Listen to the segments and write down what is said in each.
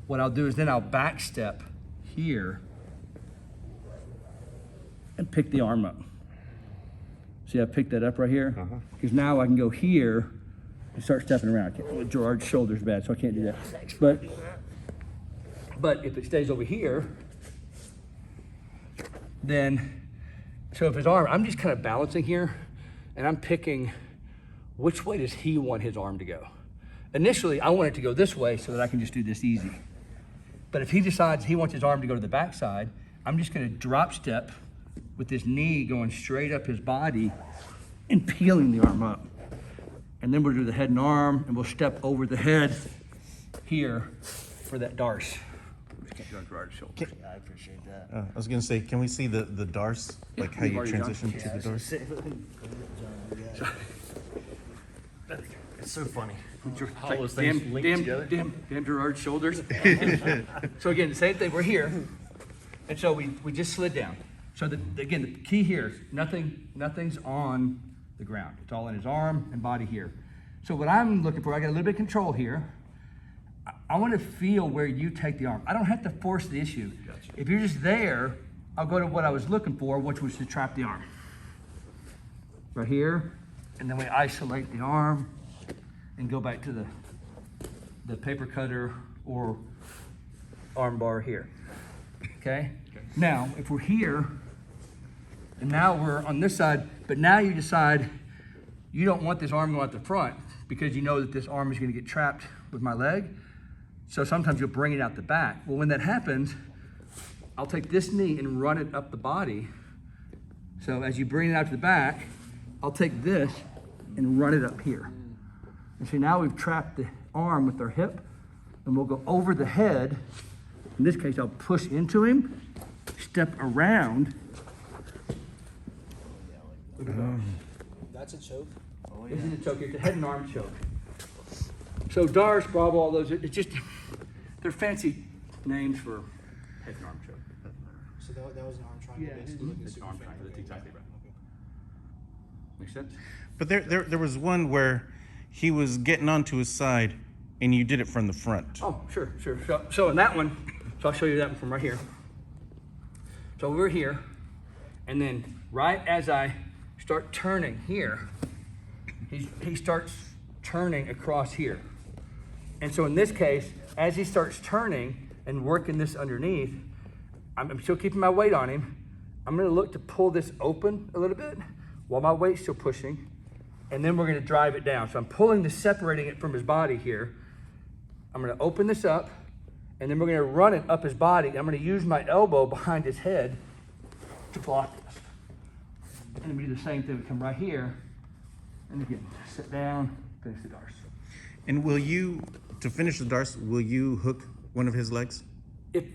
what I'll do is then I'll back step here and pick the arm up. See, I picked that up right here? Because now I can go here and start stepping around. Gerard's shoulder's bad, so I can't do that. But if it stays over here, then, so if his arm, I'm just kind of balancing here, and I'm picking which way does he want his arm to go. Initially, I want it to go this way so that I can just do this easy. But if he decides he wants his arm to go to the backside, I'm just gonna drop step with his knee going straight up his body and peeling the arm up. And then we'll do the head and arm, and we'll step over the head here for that darce. Yeah, I appreciate that. I was gonna say, can we see the darce, like how we've you already transition done- to the darce? It's so funny. How those things link together. Damn Gerard's shoulders. So again, the same thing, we're here. And so we just slid down. So again, the key here is nothing's on the ground. It's all in his arm and body here. So what I'm looking for, I got a little bit of control here. I want to feel where you take the arm. I don't have to force the issue. Gotcha. If you're just there, I'll go to what I was looking for, which was to trap the arm. Right here, and then we isolate the arm and go back to the paper cutter or arm bar here. Okay? Now, if we're here, and now we're on this side, but now you decide you don't want this arm going out the front because you know that this arm is going to get trapped with my leg. So sometimes you'll bring it out the back. Well, when that happens, I'll take this knee and run it up the body. So as you bring it out to the back, I'll take this and run it up here. And see, now we've trapped the arm with our hip, and we'll go over the head. In this case, I'll push into him, step around. That's a choke. This is a choke. It's a head and arm choke. So darce, bravo, all those, it's just, they're fancy names for head and arm choke. So that was an arm triangle. Yeah, basically looking it's an super arm fancy. triangle, that's exactly right. Make sense? But there was one where he was getting onto his side, and you did it from the front. Oh, sure. So in that one, so I'll show you that one from right here. So we're here, and then right as I start turning here, he starts turning across here. And so in this case, as he starts turning and working this underneath, I'm still keeping my weight on him. I'm gonna look to pull this open a little bit while my weight's still pushing, and then we're gonna drive it down. So I'm pulling this, separating it from his body here. I'm gonna open this up, and then we're gonna run it up his body. I'm gonna use my elbow behind his head to block this. And we do the same thing, we come right here, and again, sit down, finish the darce. And will you, to finish the darce, will you hook one of his legs? If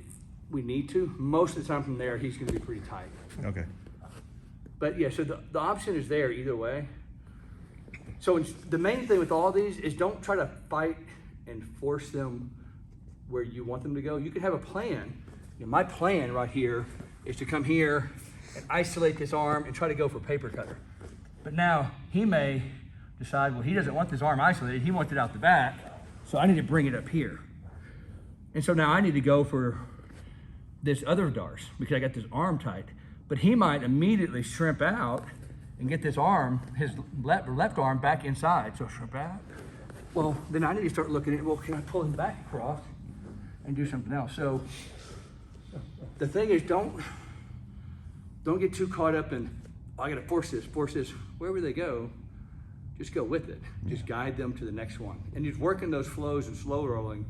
we need to, most of the time from there, he's gonna be pretty tight. Okay. But yeah, so the option is there either way. So the main thing with all these is don't try to fight and force them where you want them to go. You can have a plan. You know, my plan right here is to come here and isolate this arm and try to go for paper cutter. But now he may decide, well, he doesn't want this arm isolated, he wants it out the back, so I need to bring it up here. And so now I need to go for this other darce because I got this arm tight. But he might immediately shrimp out and get this arm, his left arm back inside. So shrimp out. Well, then I need to start looking at, well, can I pull him back across and do something else? So the thing is, don't get too caught up in, oh, I gotta force this. Wherever they go, just go with it. Just guide them to the next one. And just working those flows and slow rolling